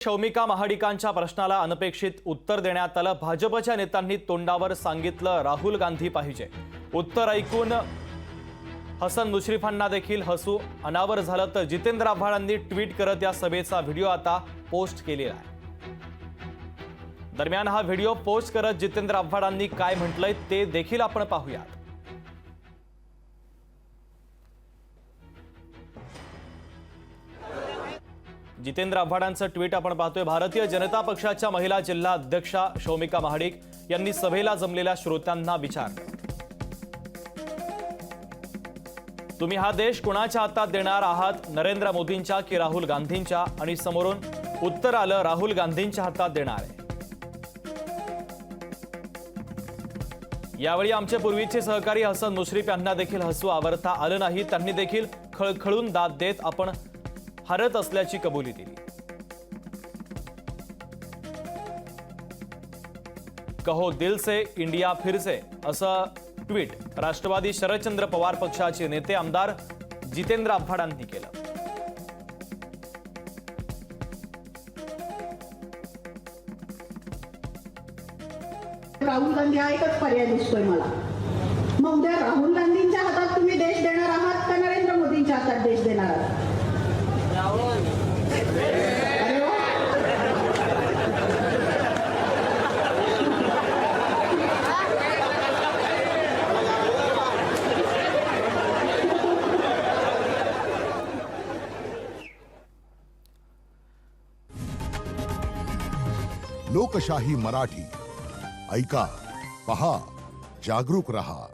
शौमिका महाडिकांच्या प्रश्नाला अनपेक्षित उत्तर देण्यात आलं। भाजपच्या नेत्यांनी तोंडावर सांगितलं राहुल गांधी पाहिजे। उत्तर ऐकून हसन मुश्रीफांना देखील हसू अनावर झालं तर जितेंद्र आव्हाडांनी ट्विट करत या सभेचा व्हिडिओ आता पोस्ट केलेला आहे। दरम्यान हा व्हिडिओ पोस्ट करत जितेंद्र आव्हाडांनी काय म्हटलंय ते देखील आपण पाहूयात। जितेंद्र आव्हाडांचं ट्विट आपण पाहतोय। भारतीय जनता पक्षाच्या महिला जिल्हा अध्यक्षा शौमिका महाडिक यांनी सभेला जमलेल्या श्रोत्यांना विचारलं, तुम्ही हा देश कोणाच्या हातात देणार आहात, नरेंद्र मोदींच्या की राहुल गांधींच्या? आणि समोरून उत्तर आलं राहुल गांधींच्या हातात देणार आहे। यावेळी आमचे पूर्वीचे सहकारी हसन मुश्रीफ यांना देखील हसू आवरता आलं नाही। त्यांनी देखील खळखळून दाद देत आपण हरत असल्याची कबुली दिली। कहो दिल से इंडिया फिर से असं ट्विट राष्ट्रवादी शरदचंद्र पवार पक्षाचे नेते आमदार जितेंद्र आव्हाडांनी केलं। राहुल गांधी हा एकच पर्याय दिसतोय मला। मग उद्या राहुल गांधींच्या हातात तुम्ही देश देणार आहात का नरेंद्र मोदींच्या हातात देश देणार आहात? अरे वा, लोकशाही मराठी ऐका, पहा, जागरूक रहा।